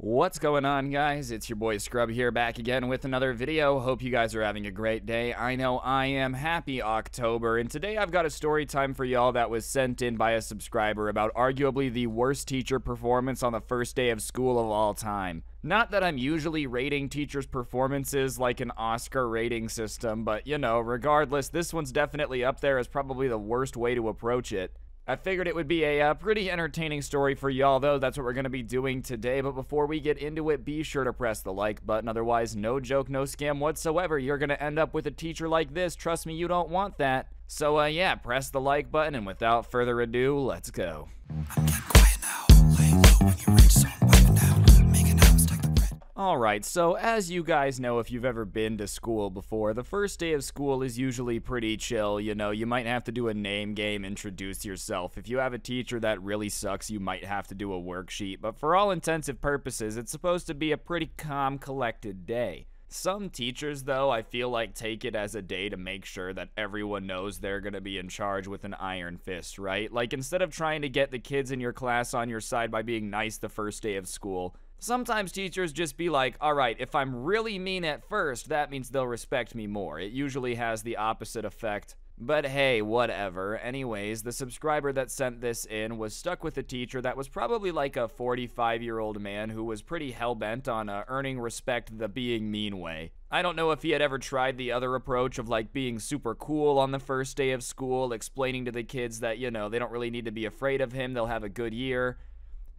What's going on, guys? It's your boy Scrub here, back again with another video. Hope you guys are having a great day. I know I am. Happy October, and today I've got a story time for y'all that was sent in by a subscriber about arguably the worst teacher performance on the first day of school of all time. Not that I'm usually rating teachers' performances like an Oscar rating system, but you know, regardless, this one's definitely up there as probably the worst way to approach it. I figured it would be a pretty entertaining story for y'all, though. That's what we're going to be doing today. But before we get into it, be sure to press the like button. Otherwise, no joke, no scam whatsoever. You're going to end up with a teacher like this. Trust me, you don't want that. So, yeah, press the like button. And without further ado, let's go. I'm getting quiet now. Lay low when you reach, so I'm wiping down. Making out, stack the bread. Alright, so as you guys know, if you've ever been to school before, the first day of school is usually pretty chill. You know, you might have to do a name game, introduce yourself. If you have a teacher that really sucks, you might have to do a worksheet. But for all intensive purposes, it's supposed to be a pretty calm, collected day. Some teachers, though, I feel like take it as a day to make sure that everyone knows they're gonna be in charge with an iron fist, right? Like, instead of trying to get the kids in your class on your side by being nice the first day of school, sometimes teachers just be like, alright, if I'm really mean at first, that means they'll respect me more. It usually has the opposite effect. But hey, whatever. Anyways, the subscriber that sent this in was stuck with a teacher that was probably like a 45-year-old man who was pretty hell-bent on earning respect the being mean way. I don't know if he had ever tried the other approach of like being super cool on the first day of school, explaining to the kids that, you know, they don't really need to be afraid of him, they'll have a good year.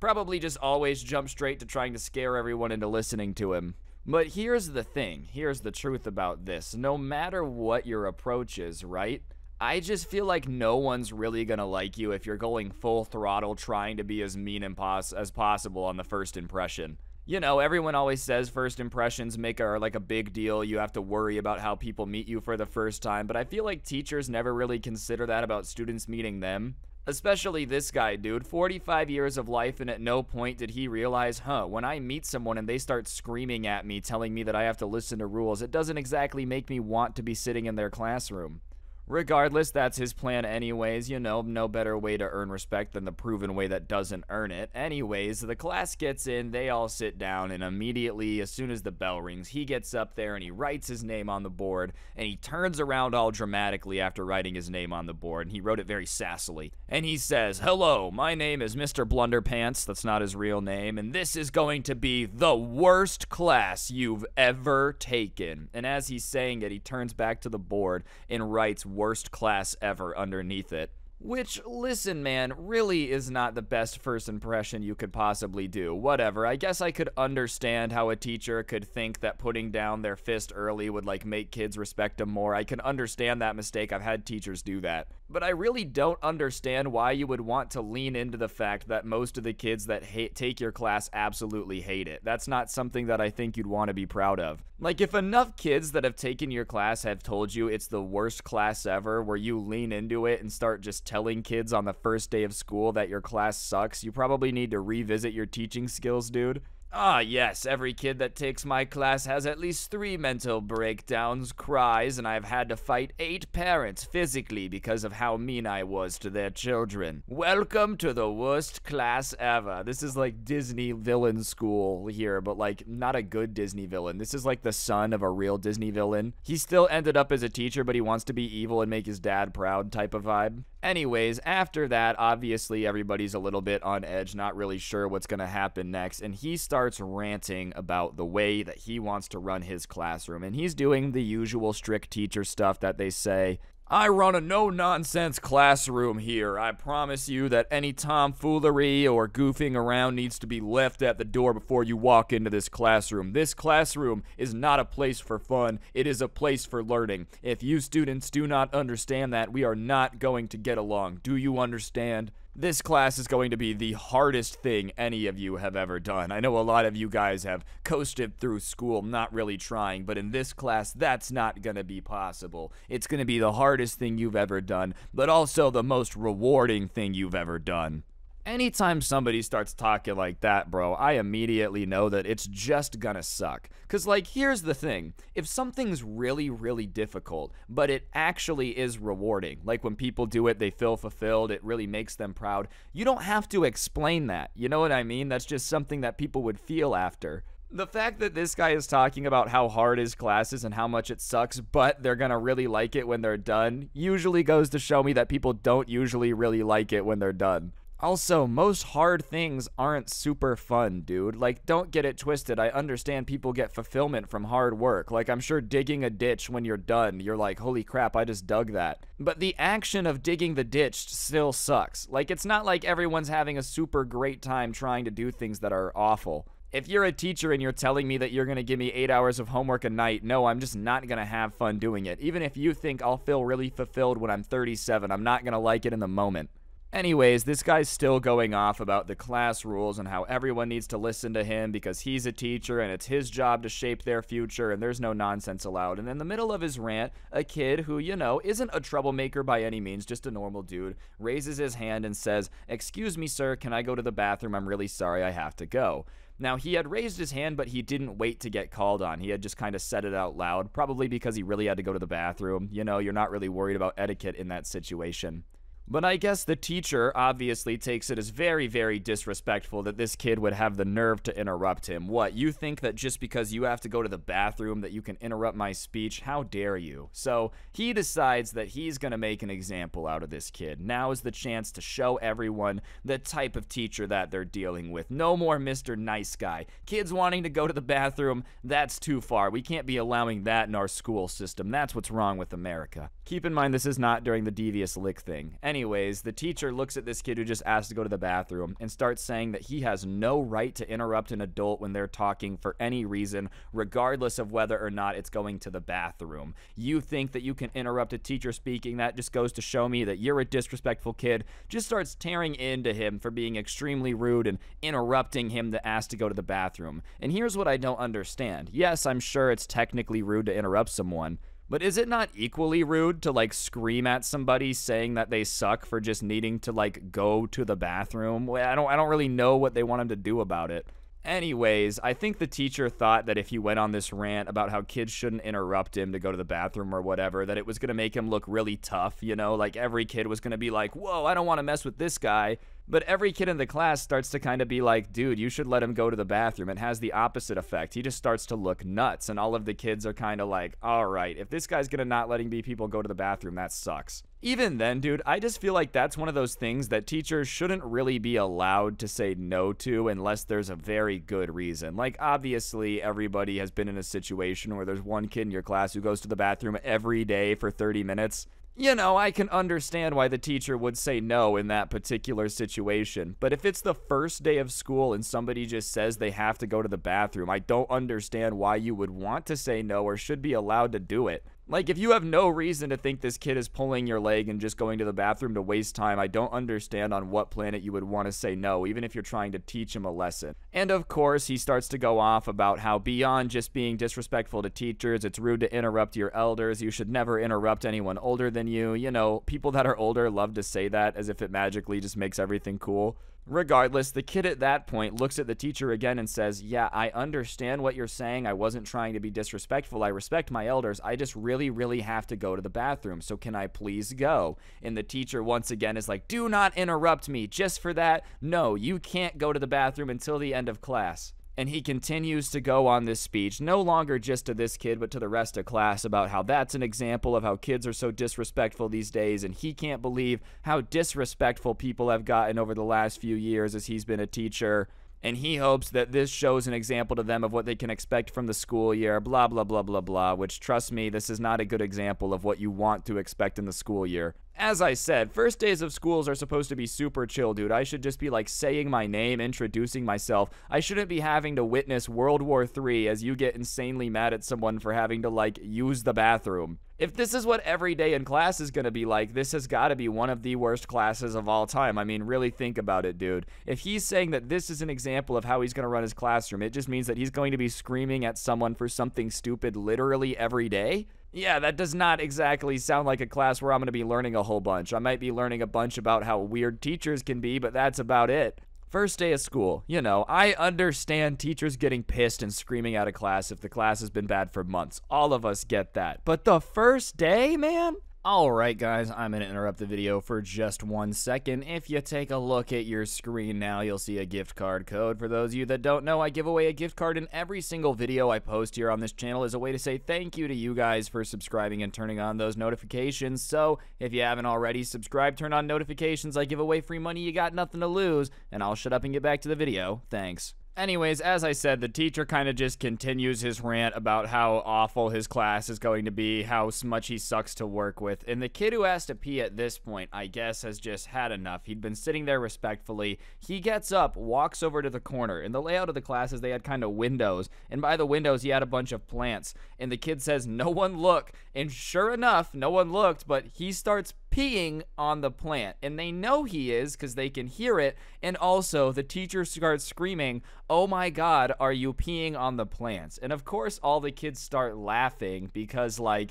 Probably just always jump straight to trying to scare everyone into listening to him. But here's the thing, here's the truth about this. No matter what your approach is, right? I just feel like no one's really gonna like you if you're going full throttle trying to be as mean as possible on the first impression. You know, everyone always says first impressions are like a big deal. You have to worry about how people meet you for the first time, but I feel like teachers never really consider that about students meeting them. Especially this guy, dude, 45 years of life, and at no point did he realize, when I meet someone and they start screaming at me, telling me that I have to listen to rules, it doesn't exactly make me want to be sitting in their classroom. Regardless, that's his plan anyways, you know, no better way to earn respect than the proven way that doesn't earn it. Anyways, the class gets in, they all sit down, and immediately, as soon as the bell rings, he gets up there and he writes his name on the board, and he turns around all dramatically after writing his name on the board, and he wrote it very sassily. And he says, "Hello, my name is Mr. Blunderpants," that's not his real name, "and this is going to be the worst class you've ever taken." And as he's saying it, he turns back to the board and writes "worst class ever" underneath it. Which, listen man, really is not the best first impression you could possibly do. Whatever, I guess I could understand how a teacher could think that putting down their fist early would like make kids respect them more. I can understand that mistake, I've had teachers do that. But I really don't understand why you would want to lean into the fact that most of the kids that take your class absolutely hate it. That's not something that I think you'd want to be proud of. Like, if enough kids that have taken your class have told you it's the worst class ever, where you lean into it and start just telling kids on the first day of school that your class sucks, you probably need to revisit your teaching skills, dude. Ah, yes, every kid that takes my class has at least 3 mental breakdowns, cries, and I've had to fight 8 parents physically because of how mean I was to their children. Welcome to the worst class ever. This is like Disney villain school here, but like not a good Disney villain. This is like the son of a real Disney villain. He still ended up as a teacher, but he wants to be evil and make his dad proud type of vibe. Anyways, after that, obviously everybody's a little bit on edge, not really sure what's gonna happen next, and he starts ranting about the way that he wants to run his classroom, and he's doing the usual strict teacher stuff that they say. "I run a no-nonsense classroom here. I promise you that any tomfoolery or goofing around needs to be left at the door before you walk into this classroom. This classroom is not a place for fun. It is a place for learning. If you students do not understand that, we are not going to get along. Do you understand? This class is going to be the hardest thing any of you have ever done. I know a lot of you guys have coasted through school not really trying, but in this class, that's not going to be possible. It's going to be the hardest thing you've ever done, but also the most rewarding thing you've ever done." Anytime somebody starts talking like that, bro, I immediately know that it's just gonna suck. Cause, like, here's the thing. If something's really, really difficult, but it actually is rewarding, like when people do it, they feel fulfilled, it really makes them proud, you don't have to explain that. You know what I mean? That's just something that people would feel after. The fact that this guy is talking about how hard his class is and how much it sucks, but they're gonna really like it when they're done, usually goes to show me that people don't usually really like it when they're done. Also, most hard things aren't super fun, dude. Like, don't get it twisted. I understand people get fulfillment from hard work. Like, I'm sure digging a ditch when you're done, you're like, holy crap, I just dug that. But the action of digging the ditch still sucks. Like, it's not like everyone's having a super great time trying to do things that are awful. If you're a teacher and you're telling me that you're going to give me 8 hours of homework a night, no, I'm just not going to have fun doing it. Even if you think I'll feel really fulfilled when I'm 37, I'm not going to like it in the moment. Anyways, this guy's still going off about the class rules and how everyone needs to listen to him because he's a teacher and it's his job to shape their future and there's no nonsense allowed. And in the middle of his rant, a kid who, you know, isn't a troublemaker by any means, just a normal dude, raises his hand and says, "Excuse me, sir, can I go to the bathroom? I'm really sorry, I have to go." Now, he had raised his hand, but he didn't wait to get called on. He had just kind of said it out loud, probably because he really had to go to the bathroom. You know, you're not really worried about etiquette in that situation. But I guess the teacher obviously takes it as very, very disrespectful that this kid would have the nerve to interrupt him. What, you think that just because you have to go to the bathroom that you can interrupt my speech? How dare you? So he decides that he's going to make an example out of this kid. Now is the chance to show everyone the type of teacher that they're dealing with. No more Mr. Nice Guy. Kids wanting to go to the bathroom, that's too far. We can't be allowing that in our school system. That's what's wrong with America. Keep in mind, this is not during the devious lick thing. Anyways, the teacher looks at this kid who just asked to go to the bathroom and starts saying that he has no right to interrupt an adult when they're talking for any reason, regardless of whether or not it's going to the bathroom. You think that you can interrupt a teacher speaking? That just goes to show me that you're a disrespectful kid. Just starts tearing into him for being extremely rude and interrupting him to ask to go to the bathroom. And here's what I don't understand. Yes, I'm sure it's technically rude to interrupt someone, but is it not equally rude to, like, scream at somebody saying that they suck for just needing to, like, go to the bathroom? Well, I don't really know what they want him to do about it. Anyways, I think the teacher thought that if he went on this rant about how kids shouldn't interrupt him to go to the bathroom or whatever, that it was going to make him look really tough, you know? Like, every kid was going to be like, whoa, I don't want to mess with this guy. But every kid in the class starts to kind of be like, dude, you should let him go to the bathroom. It has the opposite effect. He just starts to look nuts, and all of the kids are kind of like, all right, if this guy's going to not letting people go to the bathroom, that sucks. Even then, dude, I just feel like that's one of those things that teachers shouldn't really be allowed to say no to unless there's a very good reason. Like, obviously, everybody has been in a situation where there's one kid in your class who goes to the bathroom every day for 30 minutes. You know, I can understand why the teacher would say no in that particular situation. But if it's the first day of school and somebody just says they have to go to the bathroom, I don't understand why you would want to say no or should be allowed to do it. Like, if you have no reason to think this kid is pulling your leg and just going to the bathroom to waste time, I don't understand on what planet you would want to say no, even if you're trying to teach him a lesson. And of course, he starts to go off about how beyond just being disrespectful to teachers, it's rude to interrupt your elders. You should never interrupt anyone older than you. You know, people that are older love to say that as if it magically just makes everything cool. Regardless, the kid at that point looks at the teacher again and says, yeah, I understand what you're saying. I wasn't trying to be disrespectful. I respect my elders. I just really have to go to the bathroom. So can I please go? And the teacher once again is like, do not interrupt me. Just for that, no, you can't go to the bathroom until the end of class. And he continues to go on this speech, no longer just to this kid, but to the rest of class, about how that's an example of how kids are so disrespectful these days, and he can't believe how disrespectful people have gotten over the last few years as he's been a teacher. And he hopes that this shows an example to them of what they can expect from the school year, blah, blah, blah, blah, blah, which, trust me, this is not a good example of what you want to expect in the school year. As I said, first days of schools are supposed to be super chill, dude. I should just be, like, saying my name, introducing myself. I shouldn't be having to witness World War III as you get insanely mad at someone for having to, like, use the bathroom. If this is what every day in class is going to be like, this has got to be one of the worst classes of all time. I mean, really think about it, dude. If he's saying that this is an example of how he's going to run his classroom, it just means that he's going to be screaming at someone for something stupid literally every day. Yeah, that does not exactly sound like a class where I'm going to be learning a whole bunch. I might be learning a bunch about how weird teachers can be, but that's about it. First day of school, I understand teachers getting pissed and screaming out of class if the class has been bad for months. All of us get that. But the first day, man? Alright guys, I'm going to interrupt the video for just 1 second. If you take a look at your screen now, you'll see a gift card code. For those of you that don't know, I give away a gift card in every single video I post here on this channel as a way to say thank you to you guys for subscribing and turning on those notifications. So, if you haven't already subscribed, turn on notifications. I give away free money, you got nothing to lose. And I'll shut up and get back to the video. Thanks. Anyways, as I said, the teacher kind of just continues his rant about how awful his class is going to be, how much he sucks to work with, and the kid who has to pee at this point, I guess, has just had enough. He'd been sitting there respectfully. He gets up, walks over to the corner, and the layout of the class is they had kind of windows, and by the windows he had a bunch of plants, and the kid says, "No one look," and sure enough, no one looked, but he starts peeing on the plant, and they know he is because they can hear it. And also the teacher starts screaming, "Oh my god, are you peeing on the plants?" And of course all the kids start laughing because, like,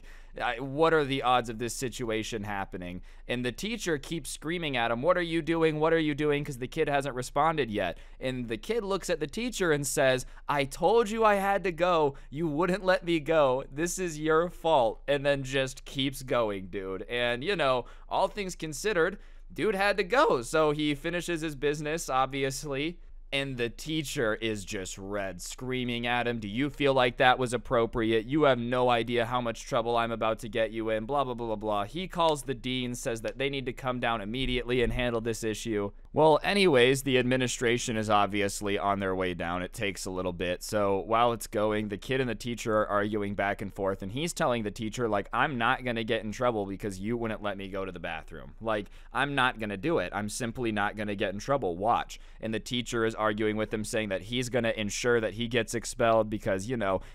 what are the odds of this situation happening? And the teacher keeps screaming at him, "What are you doing? What are you doing?" because the kid hasn't responded yet. And the kid looks at the teacher and says, "I told you I had to go. You wouldn't let me go. This is your fault." And then just keeps going, dude. And, all things considered, dude had to go. So he finishes his business, obviously. And the teacher is just red, screaming at him, "Do you feel like that was appropriate? You have no idea how much trouble I'm about to get you in, blah, blah, blah, blah, blah." He calls the dean, says that they need to come down immediately and handle this issue. Well, anyways, the administration is obviously on their way down. It takes a little bit. So while it's going, the kid and the teacher are arguing back and forth, and he's telling the teacher, like, "I'm not going to get in trouble because you wouldn't let me go to the bathroom. Like, I'm not going to do it. I'm simply not going to get in trouble. Watch." And the teacher is arguing with him, saying that he's going to ensure that he gets expelled because,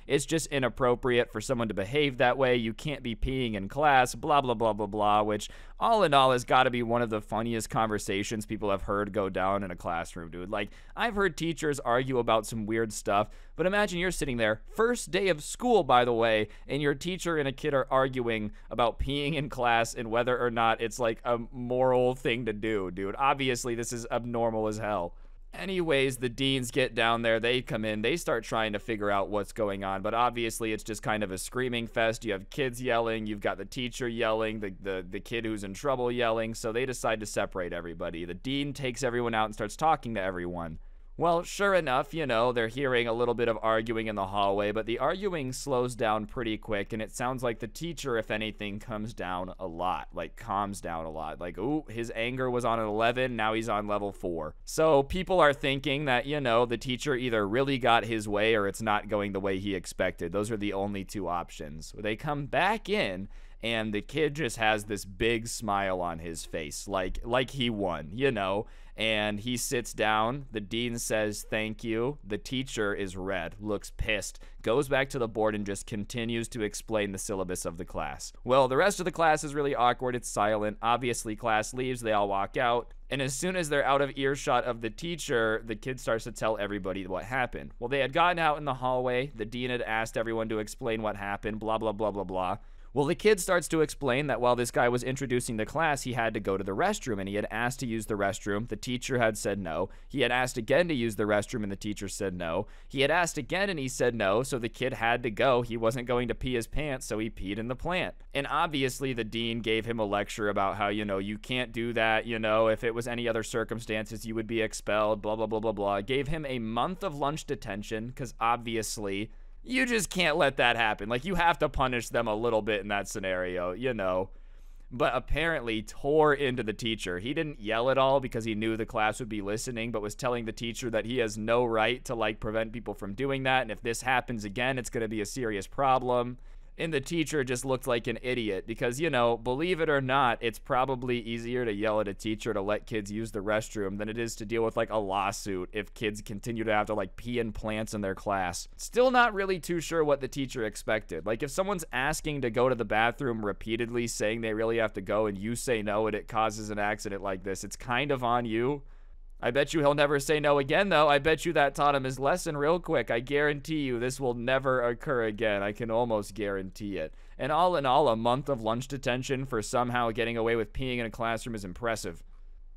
it's just inappropriate for someone to behave that way. You can't be peeing in class, blah, blah, blah, blah, blah, which all in all has got to be one of the funniest conversations people have heard go down in a classroom, dude. Like, I've heard teachers argue about some weird stuff, but imagine you're sitting there, first day of school, by the way, and your teacher and a kid are arguing about peeing in class and whether or not it's like a moral thing to do, dude. Obviously, this is abnormal as hell. Anyways, the deans get down there, they come in, they start trying to figure out what's going on, but obviously it's just kind of a screaming fest. You have kids yelling, you've got the teacher yelling, the kid who's in trouble yelling, so they decide to separate everybody. The dean takes everyone out and starts talking to everyone. Well, sure enough, they're hearing a little bit of arguing in the hallway, but the arguing slows down pretty quick, and it sounds like the teacher, if anything, calms down a lot. Like, ooh, his anger was on an 11, now he's on level 4. So people are thinking that, the teacher either really got his way or it's not going the way he expected. Those are the only two options. They come back in, and the kid just has this big smile on his face, like he won, and he sits down. The dean says thank you. The teacher is red, looks pissed, goes back to the board and just continues to explain the syllabus of the class. Well, the rest of the class is really awkward. It's silent. Obviously, class leaves. They all walk out. And as soon as they're out of earshot of the teacher, the kid starts to tell everybody what happened. Well, they had gotten out in the hallway. The dean had asked everyone to explain what happened, blah, blah, blah, blah, blah. Well, the kid starts to explain that while this guy was introducing the class, he had to go to the restroom, and he had asked to use the restroom. The teacher had said no. He had asked again to use the restroom, and the teacher said no. He had asked again, and he said no, so the kid had to go. He wasn't going to pee his pants, so he peed in the plant. And obviously, the dean gave him a lecture about how, you can't do that, if it was any other circumstances, you would be expelled, blah, blah, blah, blah, blah. Gave him a month of lunch detention, because obviously you just can't let that happen. Like, you have to punish them a little bit in that scenario, But apparently tore into the teacher. He didn't yell at all because he knew the class would be listening, but was telling the teacher that he has no right to, prevent people from doing that. And if this happens again, it's going to be a serious problem. And the teacher just looked like an idiot because, believe it or not, it's probably easier to yell at a teacher to let kids use the restroom than it is to deal with, a lawsuit if kids continue to have to, pee in plants in their class. Still not really too sure what the teacher expected. If someone's asking to go to the bathroom repeatedly, saying they really have to go, and you say no and it causes an accident like this, it's kind of on you. I bet you he'll never say no again, though. I bet you that taught him his lesson real quick. I guarantee you this will never occur again. I can almost guarantee it. And all in all, a month of lunch detention for somehow getting away with peeing in a classroom is impressive.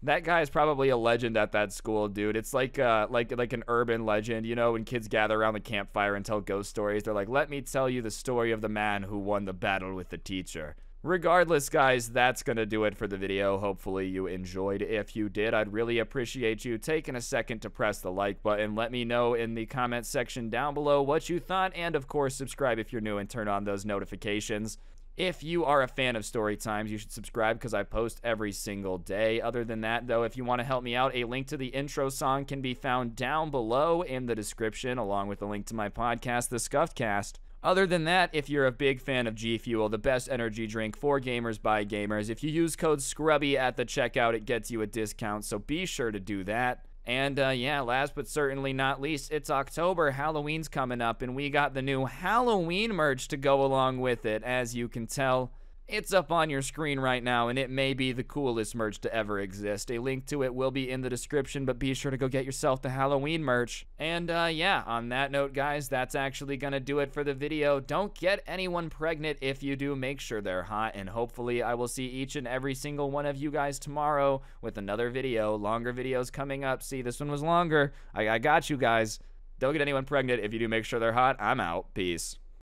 That guy is probably a legend at that school, dude. It's like an urban legend, you know, when kids gather around the campfire and tell ghost stories. They're like, let me tell you the story of the man who won the battle with the teacher. Regardless, guys, that's going to do it for the video. Hopefully you enjoyed. If you did, I'd really appreciate you taking a second to press the like button. Let me know in the comments section down below what you thought, and of course, subscribe if you're new and turn on those notifications. If you are a fan of story times, you should subscribe because I post every single day. Other than that, though, if you want to help me out, a link to the intro song can be found down below in the description, along with a link to my podcast, The Scuffed Cast. Other than that, if you're a big fan of G Fuel, the best energy drink for gamers by gamers, if you use code SCRUBBY at the checkout, it gets you a discount, so be sure to do that. And yeah, last but certainly not least, it's October, Halloween's coming up, and we got the new Halloween merch to go along with it. As you can tell, it's up on your screen right now, and it may be the coolest merch to ever exist. A link to it will be in the description, but be sure to go get yourself the Halloween merch. And yeah, on that note, guys, that's actually gonna do it for the video. Don't get anyone pregnant. If you do, make sure they're hot, and hopefully I will see each and every single one of you guys tomorrow with another video. Longer videos coming up. See, this one was longer. I got you guys. Don't get anyone pregnant. If you do, make sure they're hot. I'm out. Peace.